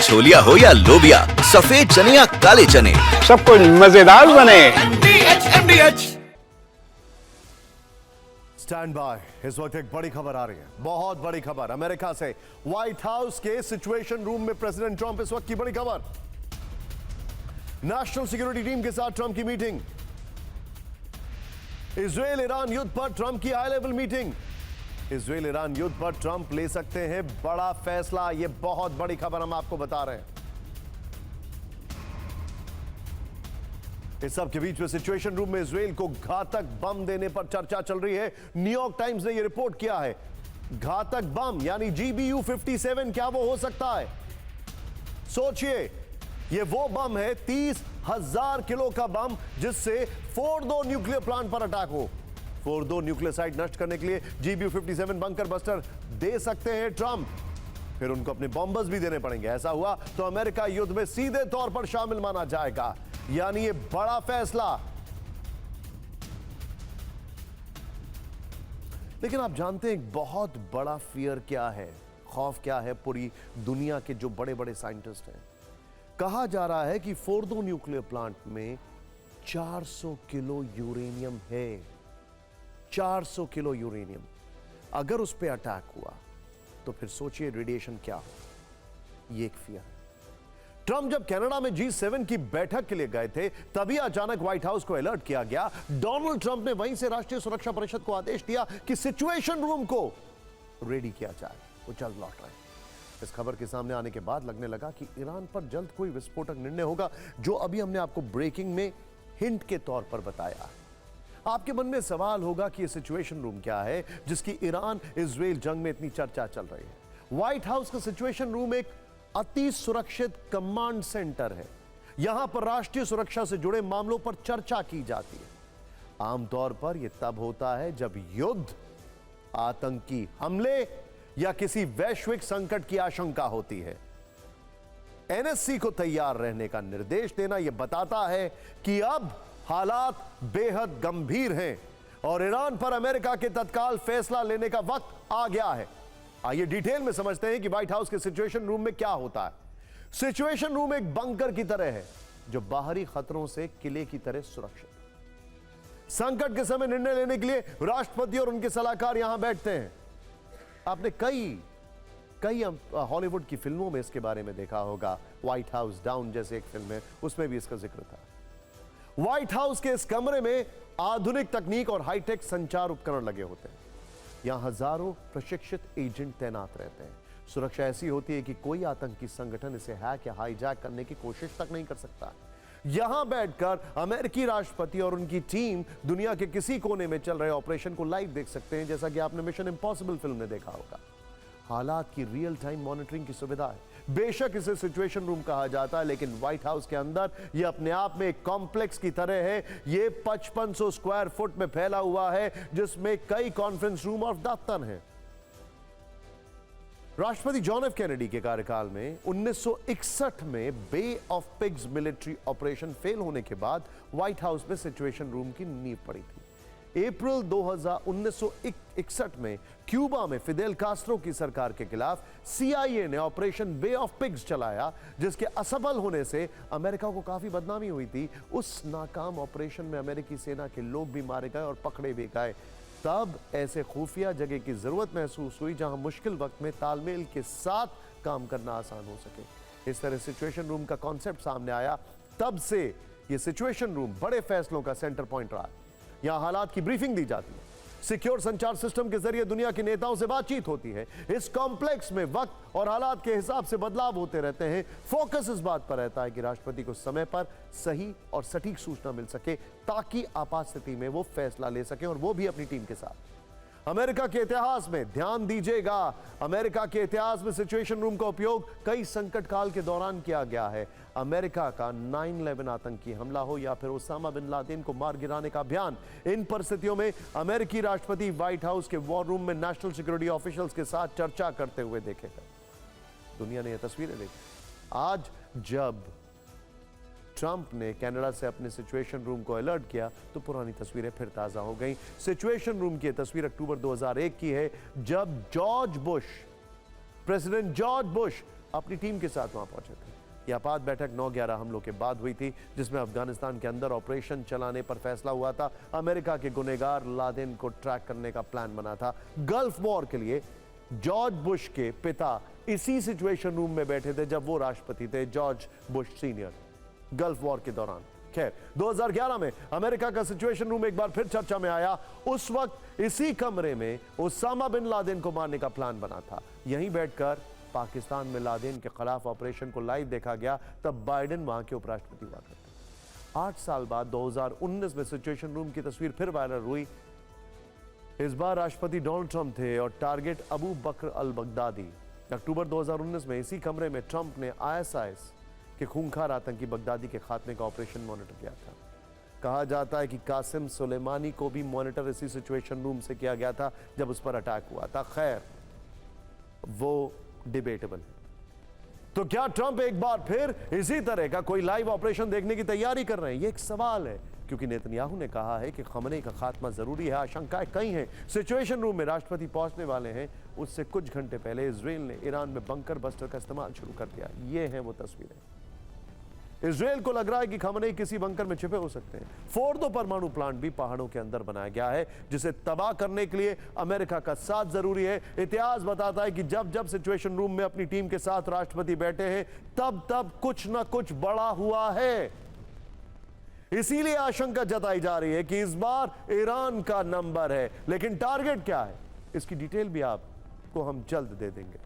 छोलिया हो या लोबिया, सफेद चने या काले चने, सब कुछ मजेदार बने। स्टैंड बाय, इस वक्त एक बड़ी खबर आ रही है, बहुत बड़ी खबर अमेरिका से। व्हाइट हाउस के सिचुएशन रूम में प्रेसिडेंट ट्रंप, इस वक्त की बड़ी खबर। नेशनल सिक्योरिटी टीम के साथ ट्रंप की मीटिंग। इजराइल ईरान युद्ध पर ट्रंप की high level meeting. Israel Iran युद्ध पर ट्रंप ले सकते हैं बड़ा फैसला, यह बहुत बड़ी खबर हम आपको बता रहे हैं। इस सब के बीच में सिचुएशन रूम में इजराइल को घातक बम देने पर चर्चा चल रही है। न्यूयॉर्क टाइम्स ने यह रिपोर्ट किया है, घातक बम यानी GBU-57 क्या वो हो सकता है? सोचिए, ये वो बम है 30,000 किलो का बम जिससे फोर्डो न्यूक्लियर प्लांट पर अटैक हो। फोर्डो न्यूक्लियर साइट नष्ट करने के लिए GBU-57 बंकर बस्टर दे सकते हैं ट्रंप, फिर उनको अपने बॉम्बर्स भी देने पड़ेंगे। ऐसा हुआ तो अमेरिका युद्ध में सीधे तौर पर शामिल माना जाएगा, यानी ये बड़ा फैसला। लेकिन आप जानते हैं एक बहुत बड़ा फियर क्या है, खौफ क्या है पूरी दुनिया के जो बड़े बड़े साइंटिस्ट हैं। कहा जा रहा है कि फोर्डो न्यूक्लियर प्लांट में 400 किलो यूरेनियम है। 400 किलो यूरेनियम, अगर उस पर अटैक हुआ तो फिर सोचिए रेडिएशन क्या हो। ये एक फियर है। ट्रंप जब कनाडा में G7 की बैठक के लिए गए थे, तभी अचानक व्हाइट हाउस को अलर्ट किया गया। डोनाल्ड ट्रंप ने वहीं से राष्ट्रीय सुरक्षा परिषद को आदेश दिया कि सिचुएशन रूम को रेडी किया जाए। वो जल्द लौट रहे हैं। इस खबर के सामने आने के बाद लगने लगा कि ईरान पर जल्द कोई विस्फोटक निर्णय होगा, जो अभी हमने आपको ब्रेकिंग में हिंट के तौर पर बताया। आपके मन में सवाल होगा कि यह सिचुएशन रूम क्या है जिसकी ईरान इजराइल जंग में इतनी चर्चा चल रही है। व्हाइट हाउस का सिचुएशन रूम एक अति सुरक्षित कमांड सेंटर है। यहां पर राष्ट्रीय सुरक्षा से जुड़े मामलों पर चर्चा की जाती है। आमतौर पर यह तब होता है जब युद्ध, आतंकी हमले या किसी वैश्विक संकट की आशंका होती है। NSC को तैयार रहने का निर्देश देना यह बताता है कि अब हालात बेहद गंभीर हैं और ईरान पर अमेरिका के तत्काल फैसला लेने का वक्त आ गया है। आइए डिटेल में समझते हैं कि व्हाइट हाउस के सिचुएशन रूम में क्या होता है। सिचुएशन रूम एक बंकर की तरह है जो बाहरी खतरों से किले की तरह सुरक्षित है। संकट के समय निर्णय लेने के लिए राष्ट्रपति और उनके सलाहकार यहां बैठते हैं। आपने कई हॉलीवुड की फिल्मों में इसके बारे में देखा होगा। व्हाइट हाउस डाउन जैसे एक फिल्म है, उसमें भी इसका जिक्र था। व्हाइट हाउस के इस कमरे में आधुनिक तकनीक और हाईटेक संचार उपकरण लगे होते हैं। यहां हजारों प्रशिक्षित एजेंट तैनात रहते हैं। सुरक्षा ऐसी होती है कि कोई आतंकी संगठन इसे हैक या हाईजैक करने की कोशिश तक नहीं कर सकता। यहां बैठकर अमेरिकी राष्ट्रपति और उनकी टीम दुनिया के किसी कोने में चल रहे ऑपरेशन को लाइव देख सकते हैं, जैसा कि आपने मिशन इम्पॉसिबल फिल्म में देखा होगा। हालात की रियल टाइम मॉनिटरिंग की सुविधा है। बेशक इसे सिचुएशन रूम कहा जाता है, लेकिन व्हाइट हाउस के अंदर यह अपने आप में एक कॉम्प्लेक्स की तरह है। यह 5500 स्क्वायर फुट में फैला हुआ है, जिसमें कई कॉन्फ्रेंस रूम और दफ्तर हैं। राष्ट्रपति जॉन F कैनेडी के कार्यकाल में 1961 में Bay of Pigs military operation fail होने के बाद व्हाइट हाउस में सिचुएशन रूम की नींव पड़ी थी। अप्रैल 1961 में क्यूबा में फिदेल कास्ट्रो की सरकार के खिलाफ CIA ने ऑपरेशन बे ऑफ पिग्स चलाया, जिसके असफल होने से अमेरिका को काफी बदनामी हुई थी। उस नाकाम ऑपरेशन में अमेरिकी सेना के लोग भी मारे गए और पकड़े भी गए। तब ऐसे खुफिया जगह की जरूरत महसूस हुई जहां मुश्किल वक्त में तालमेल के साथ काम करना आसान हो सके। इस तरह सिचुएशन रूम का कॉन्सेप्ट सामने आया। तब से यह सिचुएशन रूम बड़े फैसलों का सेंटर पॉइंट रहा है। यहां हालात की ब्रीफिंग दी जाती है, सिक्योर संचार सिस्टम के जरिए दुनिया के नेताओं से बातचीत होती है। इस कॉम्प्लेक्स में वक्त और हालात के हिसाब से बदलाव होते रहते हैं। फोकस इस बात पर रहता है कि राष्ट्रपति को समय पर सही और सटीक सूचना मिल सके, ताकि आपात स्थिति में वो फैसला ले सके, और वो भी अपनी टीम के साथ। अमेरिका के इतिहास में ध्यान दीजिएगा, अमेरिका के इतिहास में सिचुएशन रूम का उपयोग कई संकट काल के दौरान किया गया है। अमेरिका का 9/11 आतंकी हमला हो या फिर ओसामा बिन लादेन को मार गिराने का अभियान, इन परिस्थितियों में अमेरिकी राष्ट्रपति व्हाइट हाउस के वॉर रूम में नेशनल सिक्योरिटी ऑफिशियल्स के साथ चर्चा करते हुए देखे गए। दुनिया ने यह तस्वीरें देखी। आज जब ट्रंप ने कनाडा से अपने सिचुएशन रूम को अलर्ट किया तो पुरानी तस्वीरें फिर ताजा हो गईं। सिचुएशन रूम की तस्वीर अक्टूबर 2001 की है, जब प्रेसिडेंट जॉर्ज बुश अपनी टीम के साथ वहां पहुंचे थे। यह आपात बैठक 9/11 हमलों के बाद हुई थी, जिसमें अफगानिस्तान के अंदर ऑपरेशन चलाने पर फैसला हुआ था। अमेरिका के गुनहगार लादेन को ट्रैक करने का प्लान बना था। गल्फ वॉर के लिए जॉर्ज बुश के पिता इसी सिचुएशन रूम में बैठे थे जब वो राष्ट्रपति थे, George Bush senior, gulf war के दौरान। खैर, 2011 में अमेरिका का सिचुएशन रूम एक बार फिर चर्चा में आया। उस वक्त इसी कमरे में ओसामा बिन लादेन को मारने का प्लान बना था। यहीं बैठकर पाकिस्तान में लादेन के खिलाफ ऑपरेशन को लाइव देखा गया। तब बाइडेन वहां के उपराष्ट्रपति हुआ करते। 8 साल बाद 2019 में सिचुएशन रूम की तस्वीर फिर वायरल हुई। इस बार राष्ट्रपति डोनाल्ड ट्रंप थे और टारगेट अबू बकर अल बगदादी। अक्टूबर 2019 में इसी कमरे में ट्रंप ने ISIS के खूंखार आतंकी बगदादी के खात्मे का ऑपरेशन मॉनिटर किया था। कहा जाता है कि कासिम सुलेमानी को भी मॉनिटर इसी सिचुएशन रूम से किया गया था जब उस पर अटैक हुआ था। खैर, वो डिबेटेबल है। तो क्या ट्रंप एक बार फिर इसी तरह का कोई लाइव ऑपरेशन देखने की तैयारी कर रहे हैं? ये एक सवाल है, क्योंकि नेतन्याहू ने कहा है कि खमेनी का खात्मा जरूरी है। आशंकाएं कई हैं। सिचुएशन रूम में राष्ट्रपति पहुंचने वाले हैं, उससे कुछ घंटे पहले इजराइल ने ईरान में बंकर बस्टर का इस्तेमाल शुरू कर दिया। ये हैं वो तस्वीरें। इजराइल को लग रहा है कि खमेनी किसी बंकर में छिपे हो सकते हैं। फोर्दो परमाणु प्लांट भी पहाड़ों के अंदर बनाया गया है, जिसे तबाह करने के लिए अमेरिका का साथ जरूरी है। इतिहास बताता है कि जब जब सिचुएशन रूम में अपनी टीम के साथ राष्ट्रपति बैठे हैं, तब तब कुछ ना कुछ बड़ा हुआ है। इसीलिए आशंका जताई जा रही है कि इस बार ईरान का नंबर है। लेकिन टारगेट क्या है, इसकी डिटेल भी आपको हम जल्द दे देंगे।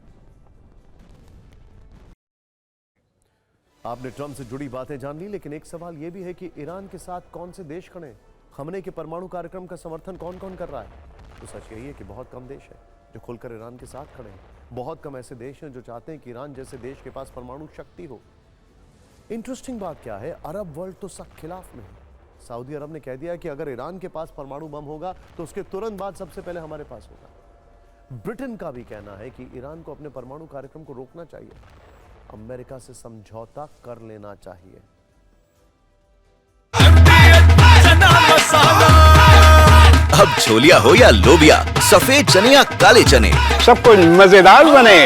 आपने ट्रंप से जुड़ी बातें जान ली, लेकिन एक सवाल यह भी है कि ईरान के साथ कौन से देश खड़े हैं? खमेनी के परमाणु कार्यक्रम का समर्थन कौन कौन कर रहा है? तो सच यही है कि बहुत कम देश है जो खुलकर ईरान के साथ खड़े हैं। बहुत कम ऐसे देश हैं जो चाहते हैं कि ईरान जैसे देश के पास परमाणु शक्ति हो। इंटरेस्टिंग बात क्या है, अरब वर्ल्ड तो सख्त खिलाफ में है। सऊदी अरब ने कह दिया कि अगर ईरान के पास परमाणु बम होगा तो उसके तुरंत बाद सबसे पहले हमारे पास होगा। ब्रिटेन का भी कहना है कि ईरान को अपने परमाणु कार्यक्रम को रोकना चाहिए, अमेरिका से समझौता कर लेना चाहिए। अब छोलिया हो या लोबिया, सफेद चने या काले चने, सबको मजेदार बने।